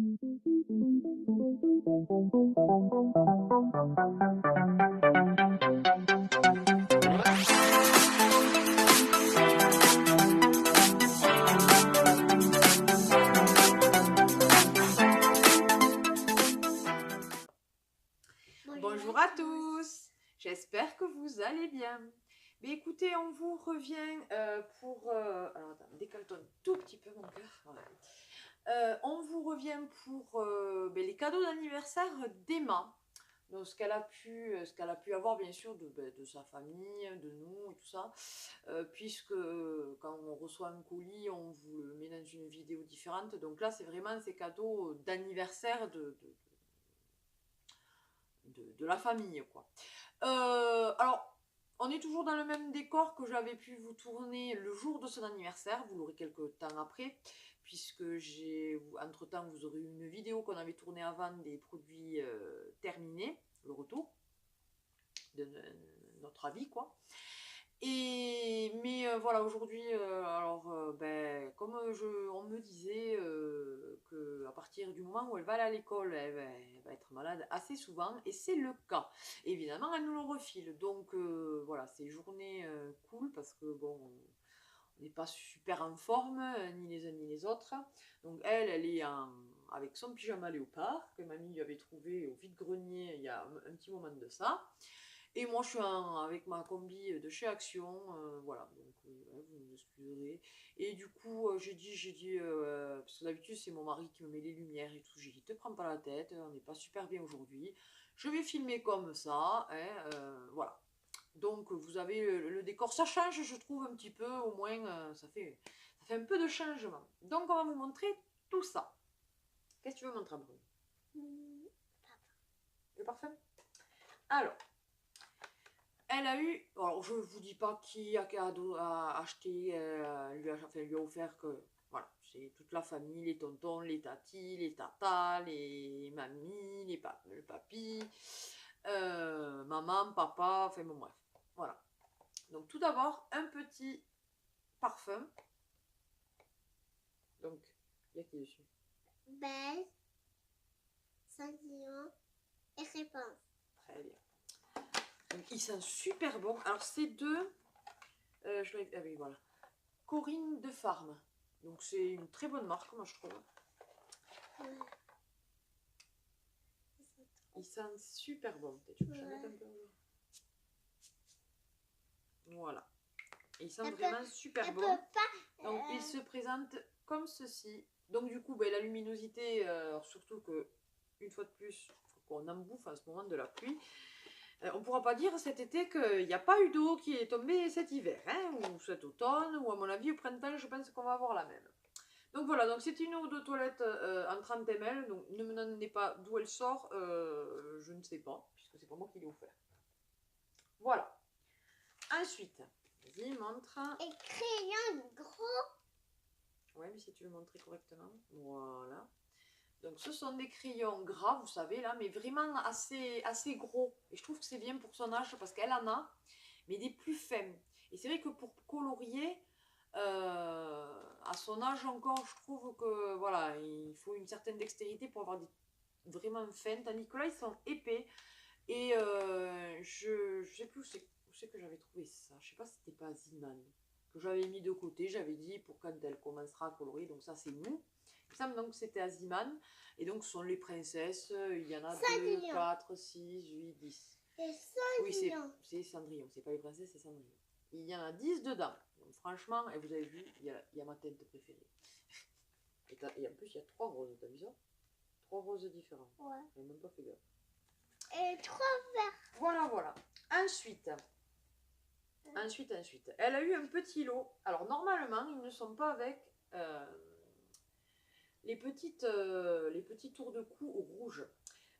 Bonjour à tous, j'espère que vous allez bien. Mais écoutez, on vous revient pour... alors attends, décale-toi un tout petit peu mon cœur. Voilà. On vous revient pour les cadeaux d'anniversaire d'Emma. Donc ce qu'elle a pu avoir bien sûr de sa famille, de nous et tout ça. Puisque quand on reçoit un colis, on vous le met dans une vidéo différente. Donc là c'est vraiment ces cadeaux d'anniversaire de la famille, quoi. Alors, on est toujours dans le même décor que j'avais pu vous tourner le jour de son anniversaire. Vous l'aurez quelques temps après, puisque entre temps, vous aurez eu une vidéo qu'on avait tournée avant des produits terminés, le retour de notre avis, quoi. Mais voilà, aujourd'hui, comme on me disait qu'à partir du moment où elle va aller à l'école, elle va être malade assez souvent, et c'est le cas. Évidemment, elle nous le refile. Donc voilà, c'est une journée cool parce que bon, on n'est pas super en forme, ni les uns ni les autres. Donc elle est avec son pyjama léopard que mamie lui avait trouvé au vide-grenier il y a un petit moment de ça. Et moi, je suis avec ma combi de chez Action, voilà, donc vous nous excuserez. Et du coup, j'ai dit parce que d'habitude, c'est mon mari qui me met les lumières et tout, j'ai dit, te prends pas la tête, on n'est pas super bien aujourd'hui. Je vais filmer comme ça, hein, voilà. Donc, vous avez le décor, ça change, je trouve, un petit peu, au moins, ça fait un peu de changement. Donc, on va vous montrer tout ça. Qu'est-ce que tu veux montrer, Bruno? Le parfum. Alors, elle a eu, alors je ne vous dis pas qui a acheté, lui a offert que, voilà, c'est toute la famille, les tontons, les tatis, les tatas, les mamies, le papy, maman, papa, enfin bon bref, voilà. Donc tout d'abord, un petit parfum. Donc, il y a qui dessus? Belle, Cendrillon et Réponse. Très bien. Donc ils sont super bons. Alors c'est deux, ah oui voilà, Corinne de Farm. Donc c'est une très bonne marque, moi je trouve. Ouais. Ils sentent super bon. Tu peux mettre un peu. Voilà. Ils sentent vraiment super bon. Donc ils se présentent comme ceci. Donc du coup, la luminosité, surtout que, une fois de plus, qu'on en bouffe en ce moment de la pluie. On ne pourra pas dire cet été qu'il n'y a pas eu d'eau qui est tombée cet hiver, hein, ou cet automne, ou à mon avis au printemps, je pense qu'on va avoir la même. Donc voilà, donc c'est une eau de toilette en 30 ml, donc ne me demandez pas d'où elle sort, je ne sais pas, puisque c'est pas moi qui l'ai offert. Voilà. Ensuite, vas-y, montre. Et crayon gros. Ouais, mais si tu le montrais correctement. Voilà. Donc ce sont des crayons gras, vous savez là, mais vraiment assez gros. Et je trouve que c'est bien pour son âge parce qu'elle en a, mais des plus fins. Et c'est vrai que pour colorier, à son âge encore, je trouve que voilà, il faut une certaine dextérité pour avoir des vraiment fins. Tandis que là, ils sont épais. Et je sais plus où c'est que j'avais trouvé ça. Je sais pas si c'était pas Ziman que j'avais mis de côté. J'avais dit pour quand elle commencera à colorer. Donc ça, c'est nous. Il me semble donc que c'était Aziman. Et donc, ce sont les princesses. Il y en a 2, 4, 6, 8, 10. C'est Cendrillon. Oui, c'est Cendrillon. C'est pas les princesses, c'est Cendrillon. Il y en a 10 dedans. Donc, franchement, et vous avez vu, il y a ma teinte préférée. Et en plus, il y a 3 roses. T'as vu ça? 3 roses différents. Ouais. J'ai même pas fait gaffe. Et 3 verres. Voilà. Ensuite, elle a eu un petit lot. Alors, normalement, ils ne sont pas avec les petits tours de cou rouges.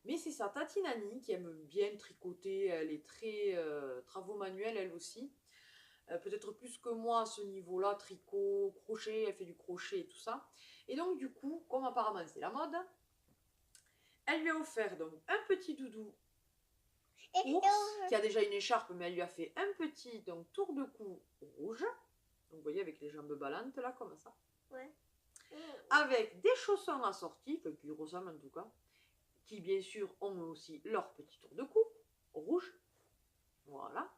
Mais c'est sa Tatinani qui aime bien tricoter. Elle est très travaux manuels, elle aussi. Peut-être plus que moi à ce niveau-là, tricot, crochet, elle fait du crochet et tout ça. Et donc, du coup, comme apparemment c'est la mode, elle lui a offert donc un petit doudou ours, qui a déjà une écharpe, mais elle lui a fait un petit donc, tour de cou rouge. Donc vous voyez avec les jambes ballantes là, comme ça. Ouais. avec des chaussons assortis, enfin, qui ressemblent en tout cas, qui bien sûr ont aussi leur petit tour de cou, rouge. Voilà.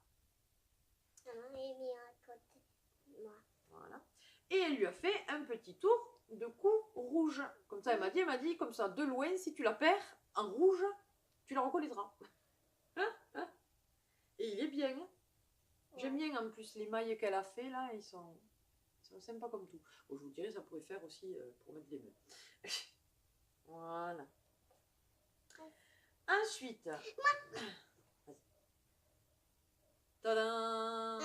Maman est mis à côté de moi. Voilà. Et elle lui a fait un petit tour de cou rouge. Comme ça, elle m'a dit, comme ça, de loin, si tu la perds en rouge, tu la reconnaîtras. Et il est bien. Hein. J'aime bien en plus les mailles qu'elle a fait là, ils sont sympas comme tout. Bon, je vous dirais, ça pourrait faire aussi pour mettre les mains. Voilà. Ensuite. Tadam!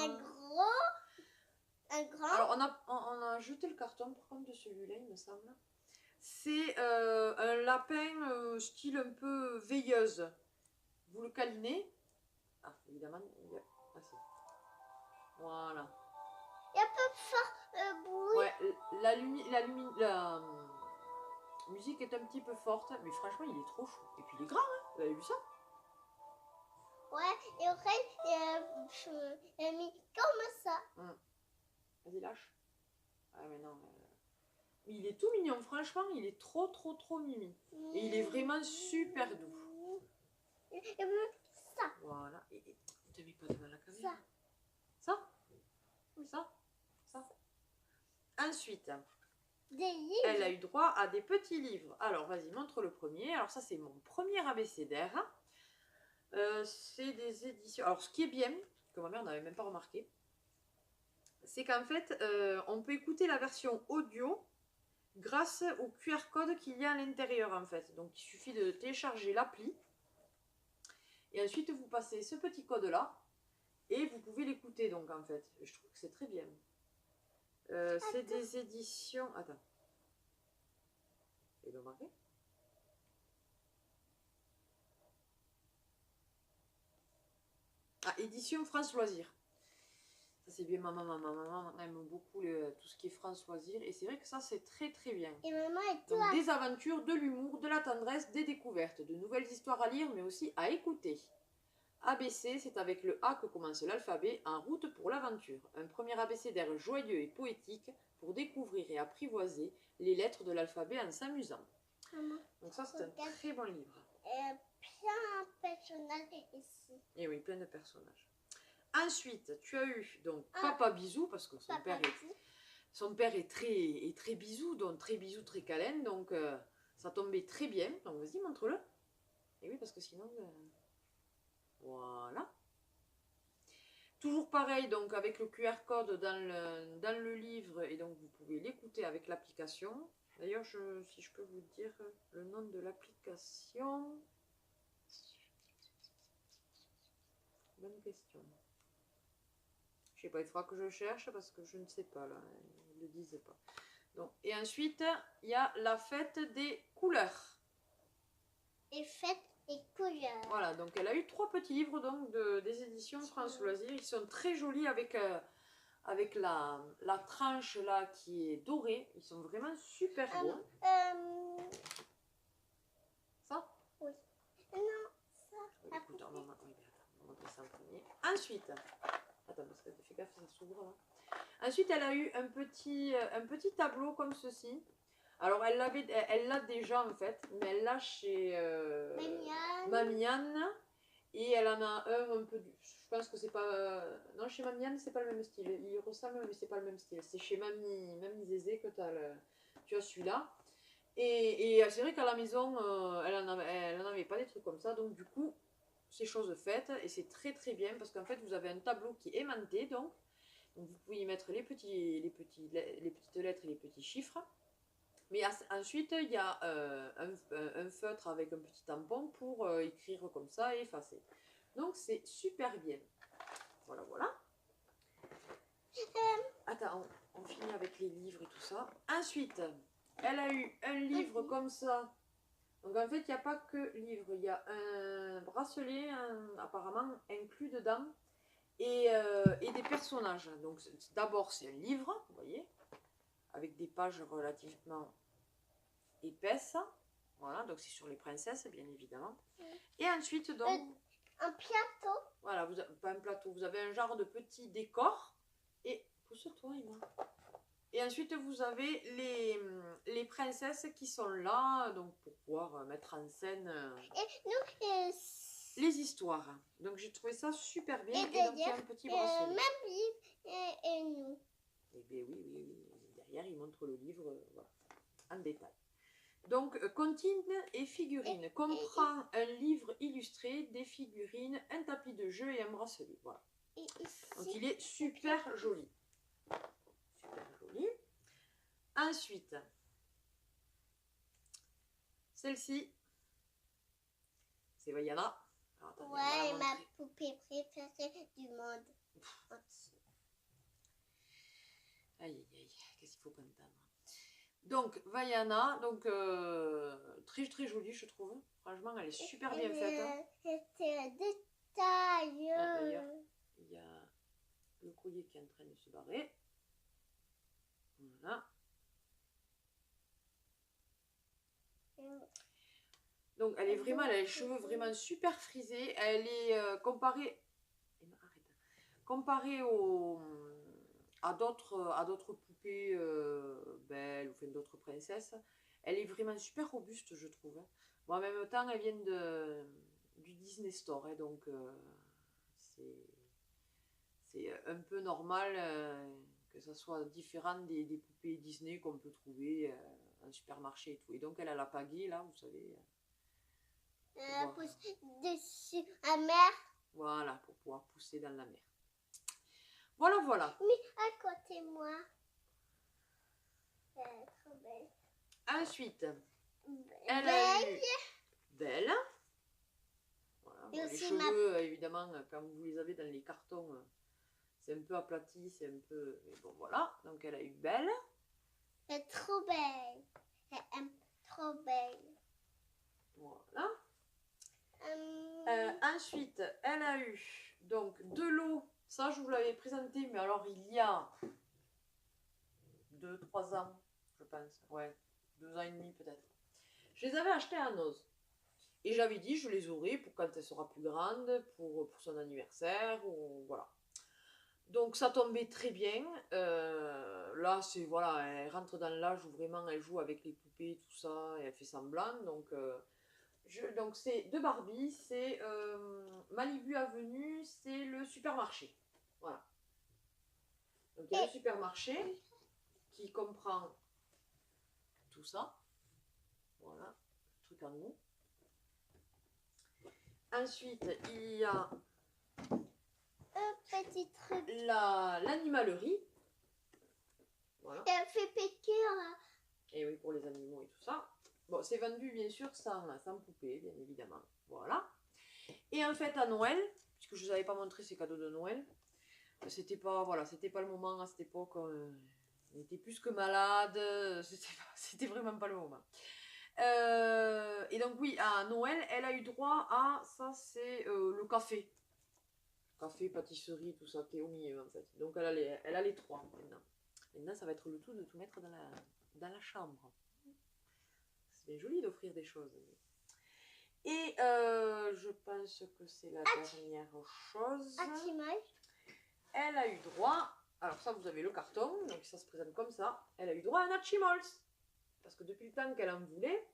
Un grand. Alors, on a jeté le carton par contre de celui-là, il me semble. C'est un lapin style un peu veilleuse. Vous le câlinez. Ah, évidemment, il y a... Ah, si. Voilà. Il y a un peu fort bruit. Ouais, la musique est un petit peu forte, mais franchement, il est trop chou. Et puis, il est grand, hein. Vous avez vu ça? Ouais, et après, il a mis comme ça. Vas-y, lâche. Ah, mais non. Il est tout mignon, franchement, il est trop mimi. Et il est vraiment super doux. Et ça. Voilà. Et te mets pas devant la caméra. Ça? Ça? Ensuite, elle a eu droit à des petits livres. Alors, vas-y, montre le premier. Alors, ça, c'est mon premier abécédaire. C'est des éditions. Alors, ce qui est bien, que ma mère n'avait même pas remarqué, c'est qu'en fait, on peut écouter la version audio grâce au QR code qu'il y a à l'intérieur, en fait. Donc, il suffit de télécharger l'appli. Et ensuite, vous passez ce petit code-là. Et vous pouvez l'écouter, donc, en fait. Je trouve que c'est très bien. C'est des éditions... Attends. Et remarquez. Ah, édition France Loisirs. Ça, c'est bien. Maman aime beaucoup tout ce qui est France Loisirs. Et c'est vrai que ça, c'est très bien. Et maman est donc, des aventures, de l'humour, de la tendresse, des découvertes, de nouvelles histoires à lire, mais aussi à écouter. ABC, c'est avec le A que commence l'alphabet, en route pour l'aventure. Un premier abécédaire joyeux et poétique pour découvrir et apprivoiser les lettres de l'alphabet en s'amusant. Donc ça, c'est un très bon livre. Plein de personnages ici. Et oui, plein de personnages. Ensuite, tu as eu donc Papa Bisou, parce que son père est très bisou, donc très bisou, très câlin, donc ça tombait très bien. Donc vas-y, montre-le. Et oui, parce que sinon... Voilà. Toujours pareil, donc avec le QR code dans le livre, et donc vous pouvez l'écouter avec l'application. D'ailleurs, si je peux vous dire le nom de l'application. Bonne question. Je sais pas, il faudra que je cherche parce que je ne sais pas, là, ils ne le disent pas. Donc, et ensuite, il y a la fête des couleurs. Et fête et couleurs. Voilà, donc elle a eu 3 petits livres donc, des éditions France Loisirs. Ils sont très jolis avec la tranche là qui est dorée. Ils sont vraiment super beaux. Ça? Oui. Non, ça. Écoute, on va montrer ça en premier. Ensuite, attends, parce que fais gaffe, ça s'ouvre là. Ensuite, elle a eu un petit tableau comme ceci. Alors, elle l'a déjà en fait, mais elle l'a chez Mamiane. Et elle en a un peu... Je pense que c'est pas... non, chez Mamiane, c'est pas le même style. Il ressemble, mais c'est pas le même style. C'est chez Mamie Zézé que tu as celui-là. Et c'est vrai qu'à la maison, elle en avait pas des trucs comme ça. Donc, du coup, c'est chose faite. Et c'est très bien parce qu'en fait, vous avez un tableau qui est aimanté. Donc vous pouvez y mettre les petites lettres et les petits chiffres. Mais ensuite, il y a un feutre avec un petit tampon pour écrire comme ça et effacer. Donc, c'est super bien. Voilà. Attends, on finit avec les livres et tout ça. Ensuite, elle a eu un livre comme ça. Donc, en fait, il n'y a pas que livre. Il y a un bracelet, apparemment, inclus dedans. Et des personnages. Donc, d'abord, c'est un livre, vous voyez, avec des pages relativement épaisses. Voilà, donc c'est sur les princesses, bien évidemment. Et ensuite, donc... un plateau. Voilà, pas un plateau, vous avez un genre de petit décor. Et pousse-toi, Emma. Et ensuite, vous avez les princesses qui sont là, donc pour pouvoir mettre en scène Et nous, les histoires. Donc j'ai trouvé ça super bien. Et Et donc il y a derrière, un petit bracelet. même livre et nous. Eh bien oui, oui, oui. Derrière, il montre le livre voilà, en détail. Donc, comptines et figurines. Comprend un livre illustré, des figurines, un tapis de jeu et un bracelet. Voilà. Et ici, Donc, il est super joli. Super joli. Ensuite, celle-ci, c'est Vaiana. Alors, attendez, on va la ouais, ma montrer. poupée préférée du monde. Aïe, aïe, aïe, qu'est-ce qu'il faut qu'entendre. Donc, Vaiana, donc très très jolie, je trouve. Franchement, elle est super bien faite. Hein. C'est un détail. Ah, d'ailleurs, il y a le collier qui est en train de se barrer. Voilà. Donc, elle est vraiment, elle a les cheveux vraiment super frisés. Elle est comparée, comparée à d'autres poupées belles, enfin d'autres princesses. Elle est vraiment super robuste, je trouve. Bon, en même temps, elle vient du Disney Store, hein, donc c'est un peu normal que ça soit différent des poupées Disney qu'on peut trouver en supermarché et tout. Et donc, elle a la pagaie, là, vous savez. Pousse dessus la mer. Voilà, pour pouvoir pousser dans la mer. Voilà, voilà. Mais à côté moi. Trop belle. Ensuite, elle a eu Belle. Voilà. Bon, les cheveux, évidemment, quand vous les avez dans les cartons, c'est un peu aplati, c'est un peu... Mais bon, voilà. Donc, elle a eu Belle. Elle est trop belle. Elle est trop belle. Voilà. Ensuite, elle a eu donc de l'eau. Ça, je vous l'avais présenté, mais alors il y a 2-3 ans, je pense. Ouais, 2 ans et demi peut-être. Je les avais achetés à Noz. Et j'avais dit, je les aurai pour quand elle sera plus grande, pour son anniversaire, ou voilà. Donc ça tombait très bien. Là, c'est voilà, elle rentre dans l'âge où vraiment elle joue avec les poupées, tout ça, et elle fait semblant. Donc c'est de Barbie, c'est Malibu Avenue, c'est le supermarché. Voilà. Donc il y a le supermarché qui comprend tout ça. Voilà, le truc en nous. Ensuite, il y a un petit truc. L'animalerie. Voilà. Elle fait pécure là. Et oui, pour les animaux et tout ça. Bon, c'est vendu bien sûr sans poupée, bien évidemment. Voilà. Et en fait, à Noël, puisque je ne vous avais pas montré ces cadeaux de Noël, c'était pas le moment à cette époque. On était plus que malade. C'était vraiment pas le moment. Et donc oui, à Noël, elle a eu droit à ça, c'est le café. Café, pâtisserie, tout ça qui est au milieu en fait. Donc elle a les trois maintenant. Maintenant, ça va être le tout de tout mettre dans la chambre. C'est bien joli d'offrir des choses. Et je pense que c'est la dernière chose. Elle a eu droit, alors ça vous avez le carton, donc ça se présente comme ça. Elle a eu droit à un Hatchimals. Parce que depuis le temps qu'elle en voulait,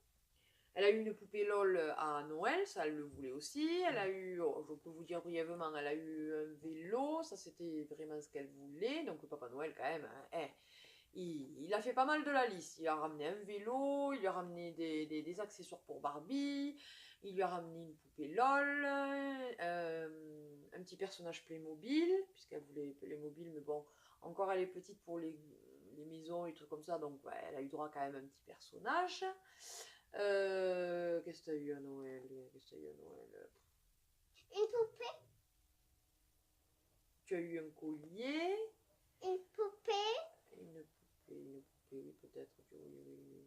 elle a eu une poupée LOL à Noël, ça elle le voulait aussi. Elle a eu, je peux vous dire brièvement, elle a eu un vélo, ça c'était vraiment ce qu'elle voulait. Donc le Papa Noël quand même, hein, il a fait pas mal de la liste. Il a ramené un vélo, il lui a ramené des accessoires pour Barbie, il lui a ramené une poupée LOL, un petit personnage Playmobil, puisqu'elle voulait Playmobil, mais bon, encore elle est petite pour les maisons et trucs comme ça, donc ouais, elle a eu droit quand même à un petit personnage. Qu'est-ce que t'as eu à Noël? Une poupée. Tu as eu un collier. Une poupée. Une poupée, oui, peut-être. Oui.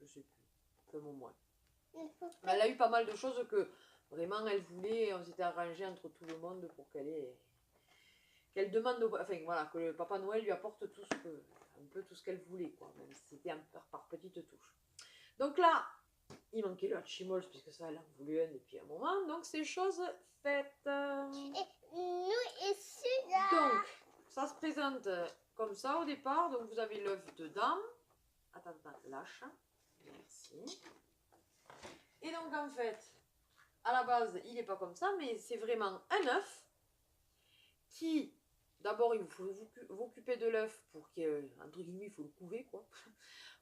Je sais plus. Comme au moins. Mais elle a eu pas mal de choses que vraiment elle voulait. On s'était arrangé entre tout le monde pour qu'elle demande enfin voilà, que le Papa Noël lui apporte un peu tout ce qu'elle voulait, quoi, même si c'était par petites touches. Donc là, il manquait le Hatchimals, puisque ça, elle en voulait un depuis un moment. Donc, c'est chose faite. Et nous, ici, là. Donc, ça se présente comme ça au départ. Donc vous avez l'œuf dedans. Attends, lâche. Merci. Et donc en fait, à la base, il n'est pas comme ça, mais c'est vraiment un œuf qui, d'abord, il faut vous occuper de l'œuf pour qu'il, entre guillemets, il faut le couver, quoi,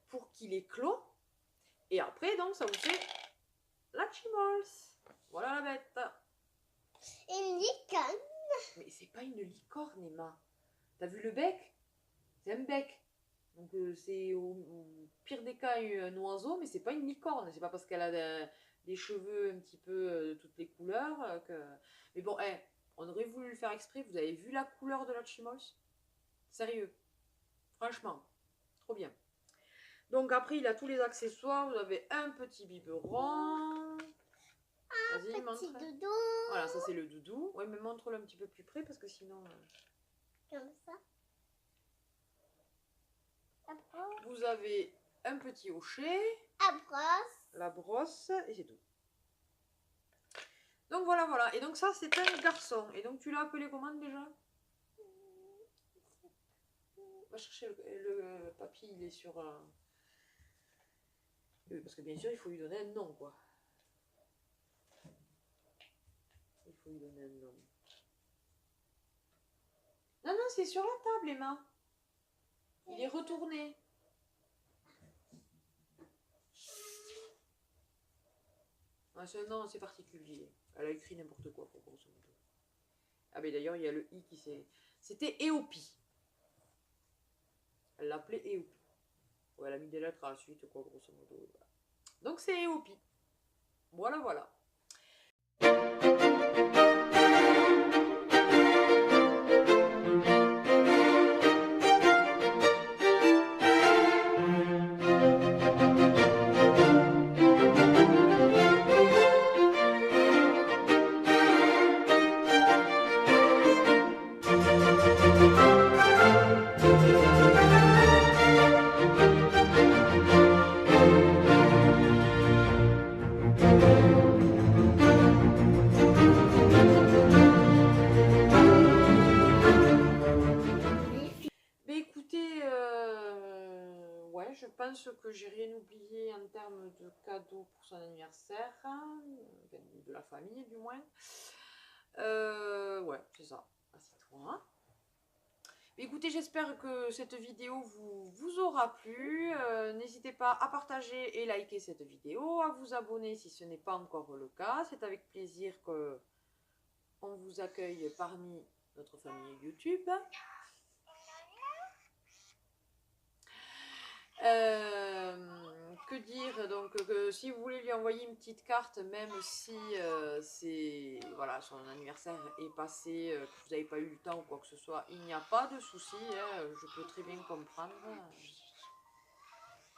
pour qu'il éclot. Et après, donc, ça vous fait la chimols. Voilà la bête. Une licorne. Mais c'est pas une licorne, Emma. T'as vu le bec? C'est un bec. Donc c'est au pire des cas un oiseau, mais c'est pas une licorne. C'est pas parce qu'elle a des cheveux un petit peu de toutes les couleurs que... Mais bon, on aurait voulu le faire exprès. Vous avez vu la couleur de la chimols? Sérieux. Franchement. Trop bien. Donc après, il a tous les accessoires. Vous avez un petit biberon. Vas-y, montre. Petit doudou. Voilà, ça c'est le doudou. Oui, mais montre-le un petit peu plus près parce que sinon... Comme ça. Vous avez un petit hochet. La brosse. La brosse. Et c'est tout. Donc voilà, voilà. Et donc ça, c'est un garçon. Et donc tu l'as appelé comment déjà? On va chercher le papy, il est sur... Oui, parce que bien sûr, il faut lui donner un nom, quoi. Il faut lui donner un nom. Non, non, c'est sur la table, Emma. Il est retourné. Ah, non, c'est particulier. Elle a écrit n'importe quoi, pour grosso modo. Ah, mais d'ailleurs, il y a le i qui s'est... C'était Éopi. Elle l'appelait Éopi. Ouais, elle a mis des lettres à la suite, quoi, grosso modo. Voilà. Donc, c'est Éopi. Voilà, voilà. Je pense que j'ai rien oublié en termes de cadeaux pour son anniversaire, de la famille du moins. Ouais, c'est ça. Assieds-toi. Écoutez, j'espère que cette vidéo vous aura plu. N'hésitez pas à partager et liker cette vidéo, à vous abonner si ce n'est pas encore le cas. C'est avec plaisir que on vous accueille parmi notre famille YouTube. Que dire, donc si vous voulez lui envoyer une petite carte, même si c'est voilà, son anniversaire est passé, que vous n'avez pas eu le temps ou quoi que ce soit, il n'y a pas de souci, hein, je peux très bien comprendre.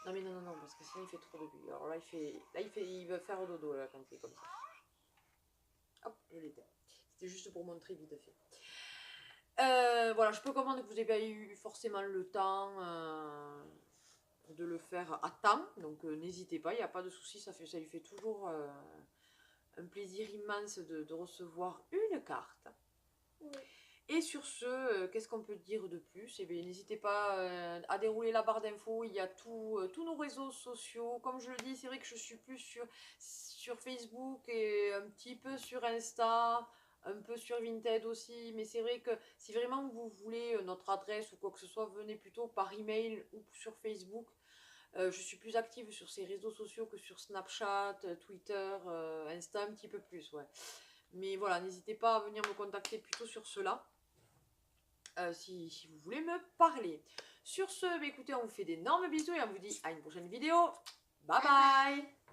Non mais non, non, non, parce que sinon il fait trop de bruit. Alors là il veut faire dodo là, quand il fait comme ça. Hop, je l'éteins. C'était juste pour montrer vite fait. Voilà, je peux comprendre que vous n'avez pas eu forcément le temps de le faire à temps, donc n'hésitez pas, il n'y a pas de souci, ça lui fait toujours un plaisir immense de recevoir une carte. Oui. Et sur ce, qu'est-ce qu'on peut dire de plus? Eh bien, n'hésitez pas à dérouler la barre d'infos, il y a tous nos réseaux sociaux. Comme je le dis, c'est vrai que je suis plus sur Facebook et un petit peu sur Insta, un peu sur Vinted aussi, mais c'est vrai que si vraiment vous voulez notre adresse ou quoi que ce soit, venez plutôt par email ou sur Facebook. Je suis plus active sur ces réseaux sociaux que sur Snapchat, Twitter, Insta un petit peu plus, ouais. Mais voilà, n'hésitez pas à venir me contacter plutôt sur cela, si vous voulez me parler. Sur ce, bah, écoutez, on vous fait d'énormes bisous et on vous dit à une prochaine vidéo. Bye bye!